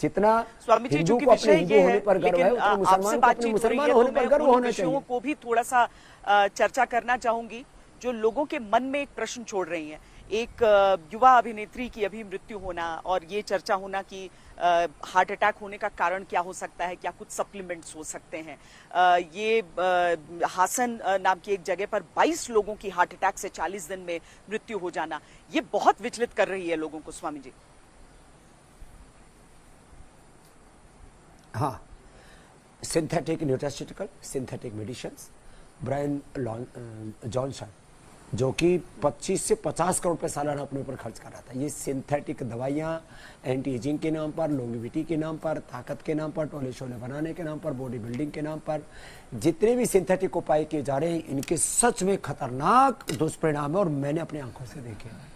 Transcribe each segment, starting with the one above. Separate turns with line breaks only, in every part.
जितना
स्वामी जी,
हिंदू
चूंकि
को अपने
विषय
हिंदू
ये
होने
है,
पर गर्व है,
लेकिन
उतना
आपसे
मुसलमान को अपने
बातचीत हो रही
मुसलमान
है
होने
तो
पर
मैं
गर्व
उन
होना
विषयों
चाहिए।
को भी थोड़ा सा चर्चा करना चाहूंगी जो लोगों के मन में एक प्रश्न छोड़ रही हैं। एक युवा अभिनेत्री की अभी मृत्यु होना और ये चर्चा होना कि हार्ट अटैक होने का कारण क्या हो सकता है, क्या कुछ सप्लीमेंट्स हो सकते हैं। ये हासन नाम की एक जगह पर 22 लोगों की हार्ट अटैक से 40 दिन में मृत्यु हो जाना, ये बहुत विचलित कर रही है लोगों को स्वामी जी।
हाँ, synthetic nutraceutical, synthetic medicine, Brian Johnson जो कि 25 से 50 करोड़ रुपए सालाना अपने ऊपर खर्च कर रहा था, ये सिंथेटिक दवाइयाँ एंटी एजिंग के नाम पर, लॉन्गेविटी के नाम पर, ताकत के नाम पर, टोले शोले बनाने के नाम पर, बॉडी बिल्डिंग के नाम पर जितने भी सिंथेटिक उपाय किए जा रहे हैं, इनके सच में खतरनाक दुष्परिणाम है और मैंने अपनी आंखों से देखे हैं।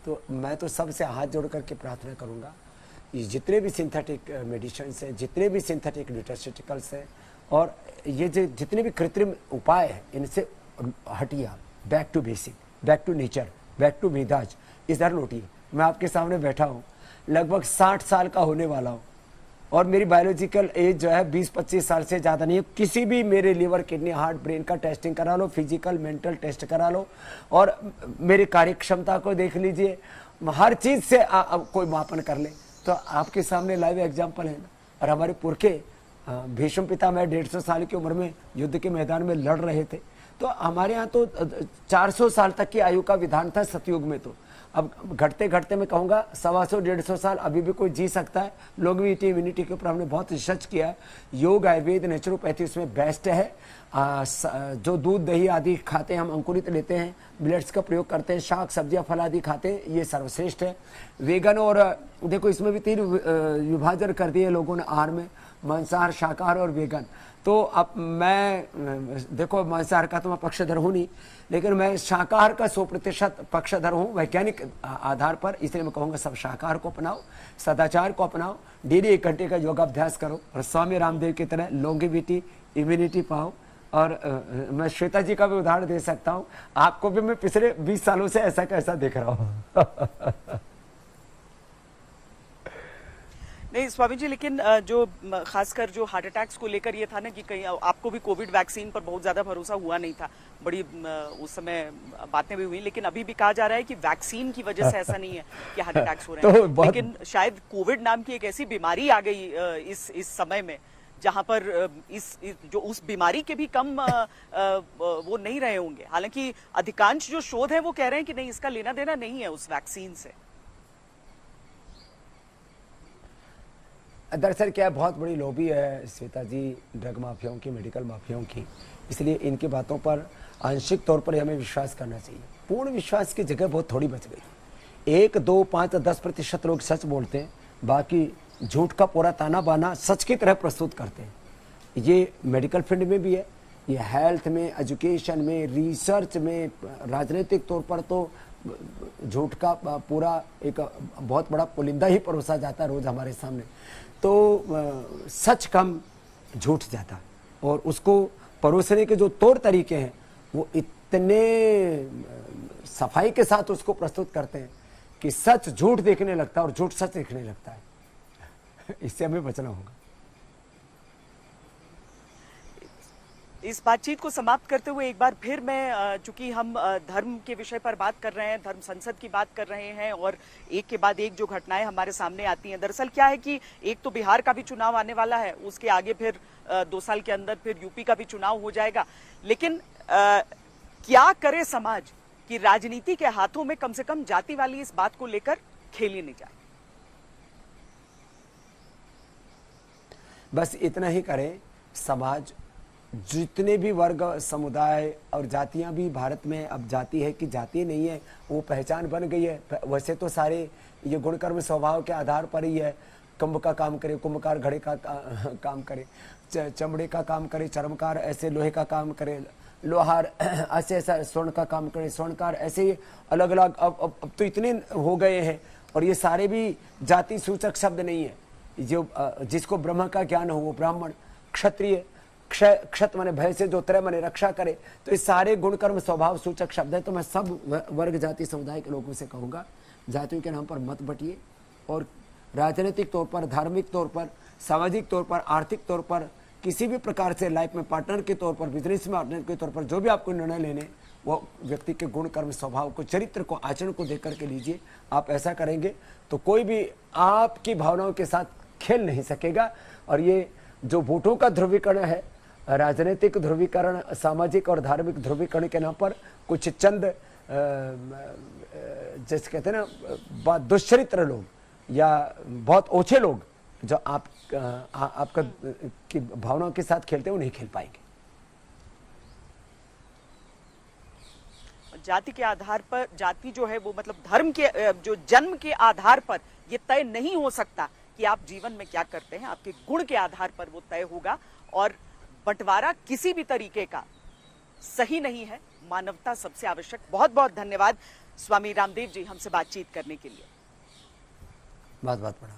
तो मैं तो सबसे हाथ जोड़ करके प्रार्थना करूँगा, ये जितने भी सिंथेटिक मेडिसिन हैं, जितने भी सिंथेटिक न्यूट्रास्यूटिकल्स हैं और ये जो जितने भी कृत्रिम उपाय हैं, इनसे हटिया, back to basic, back to nature, back to मिजाज। इधर लौटिए। मैं आपके सामने बैठा हूँ, लगभग 60 साल का होने वाला हूँ और मेरी बायोलॉजिकल एज जो है 20-25 साल से ज़्यादा नहीं है। किसी भी मेरे लीवर, किडनी, हार्ट, ब्रेन का टेस्टिंग करा लो, फिजिकल मेंटल टेस्ट करा लो और मेरी कार्य क्षमता को देख लीजिए, हर चीज़ से कोई मापन कर ले तो आपके सामने लाइव एग्जाम्पल है ना। और हमारे पुरखे भीष्म पितामह 150 साल की उम्र में युद्ध के मैदान में लड़ रहे थे, तो हमारे यहाँ तो 400 साल तक की आयु का विधान था सतयुग में। तो अब घटते घटते मैं कहूँगा 125-150 साल अभी भी कोई जी सकता है। लॉन्गेविटी, इम्यूनिटी के ऊपर हमने बहुत रिसर्च किया है। योग, आयुर्वेद, नेचुरोपैथी उसमें बेस्ट है। जो दूध दही आदि खाते हैं, हम अंकुरित लेते हैं, मिलेट्स का प्रयोग करते हैं, शाक सब्जियां फल आदि खाते हैं, ये सर्वश्रेष्ठ है। वेगन और देखो इसमें भी 3 विभाजन कर दिए लोगों ने आहार में, मांसाहार, शाकाहार और वेगन। तो अब मैं देखो मांसाहार का तो मैं पक्षधर हूँ नहीं, लेकिन मैं शाकाहार का 100% पक्षधर हूँ वैज्ञानिक आधार पर। इसलिए मैं कहूँगा सब शाकाहार को अपनाओ, सदाचार को अपनाओ, डेली 1 घंटे का योगाभ्यास करो और स्वामी रामदेव की तरह लॉन्गेविटी, इम्यूनिटी पाओ। और मैं श्वेता जी का भी उदाहरण दे सकता हूँ, आपको भी मैं पिछले 20 सालों से ऐसा कैसा देख रहा हूँ।
नहीं स्वामी जी, लेकिन जो खासकर जो हार्ट अटैक्स को लेकर ये था ना कि कहीं आपको भी कोविड वैक्सीन पर बहुत ज्यादा भरोसा हुआ नहीं था, बड़ी उस समय बातें भी हुई, लेकिन अभी भी कहा जा रहा है कि वैक्सीन की वजह से ऐसा नहीं है कि हार्ट अटैक्स हो रहे हैं। तो लेकिन शायद कोविड नाम की एक ऐसी बीमारी आ गई इस समय में जहां पर जो उस बीमारी के भी कम वो नहीं रहे होंगे। हालांकि अधिकांश जो शोध है वो कह रहे हैं कि नहीं, इसका लेना देना नहीं है उस वैक्सीन से।
दरअसल क्या है, बहुत बड़ी लॉबी है श्वेता जी ड्रग माफियाओं की, मेडिकल माफियाओं की, इसलिए इनकी बातों पर आंशिक तौर पर हमें विश्वास करना चाहिए। पूर्ण विश्वास की जगह बहुत थोड़ी बच गई। 1, 2, 5, 10% लोग सच बोलते हैं, बाकी झूठ का पूरा ताना बाना सच की तरह प्रस्तुत करते हैं। ये मेडिकल फील्ड में भी है, ये हेल्थ में, एजुकेशन में, रिसर्च में, राजनीतिक तौर पर तो झूठ का पूरा एक बहुत बड़ा पुलिंदा ही परोसा जाता है रोज हमारे सामने। तो सच कम, झूठ ज़्यादा, और उसको परोसने के जो तौर तरीके हैं वो इतने सफाई के साथ उसको प्रस्तुत करते हैं कि सच झूठ देखने लगता है और झूठ सच देखने लगता है। इससे हमें बचना होगा।
इस बातचीत को समाप्त करते हुए एक बार फिर मैं, चूंकि हम धर्म के विषय पर बात कर रहे हैं, धर्म संसद की बात कर रहे हैं और एक के बाद एक जो घटनाएं हमारे सामने आती हैं, दरअसल क्या है कि एक तो बिहार का भी चुनाव आने वाला है, उसके आगे फिर 2 साल के अंदर फिर यूपी का भी चुनाव हो जाएगा। लेकिन क्या करे समाज कि राजनीति के हाथों में कम से कम जाति वाली इस बात को लेकर खेली नहीं जाए।
बस इतना ही करे समाज, जितने भी वर्ग, समुदाय और जातियां भी भारत में, अब जाति है कि जाति नहीं है वो पहचान बन गई है। वैसे तो सारे ये गुण कर्म स्वभाव के आधार पर ही है। कुंभ का काम करे, कुंभकार घड़े का काम करे, चमड़े का काम करे, चर्मकार ऐसे लोहे का काम करे, लोहार ऐसे ऐसा स्वर्ण का काम करे, स्वर्णकार ऐसे अलग अलग। अब तो इतने हो गए हैं और ये सारे भी जाति सूचक शब्द नहीं है। जो जिसको ब्रह्म का ज्ञान हो वो ब्राह्मण, क्षत्रिय, क्षत माने भय से जो त्रय माने रक्षा करे, तो ये सारे गुण कर्म स्वभाव सूचक शब्द है। तो मैं सब वर्ग, जाति, समुदाय के लोगों से कहूँगा, जातियों के नाम पर मत बटिए और राजनीतिक तौर पर, धार्मिक तौर पर, सामाजिक तौर पर, आर्थिक तौर पर, किसी भी प्रकार से लाइफ में पार्टनर के तौर पर, बिजनेस में पार्टनर के तौर पर जो भी आपको निर्णय लेने, वो व्यक्ति के गुण, कर्म, स्वभाव को, चरित्र को, आचरण को देख करके लीजिए। आप ऐसा करेंगे तो कोई भी आपकी भावनाओं के साथ खेल नहीं सकेगा। और ये जो वोटों का ध्रुवीकरण है, राजनीतिक ध्रुवीकरण, सामाजिक और धार्मिक ध्रुवीकरण के नाम पर कुछ चंद जैसे कहते हैं ना दुष्चरित्र लोग या बहुत ओछे लोग जो आपका की भावनाओं के साथ खेलते हैं, वो नहीं खेल पाएंगे।
जाति के आधार पर, जाति जो है वो मतलब धर्म के, जो जन्म के आधार पर ये तय नहीं हो सकता कि आप जीवन में क्या करते हैं, आपके गुण के आधार पर वो तय होगा। और बंटवारा किसी भी तरीके का सही नहीं है, मानवता सबसे आवश्यक। बहुत बहुत धन्यवाद स्वामी रामदेव जी हमसे बातचीत करने के लिए।
बहुत बहुत प्रणाम।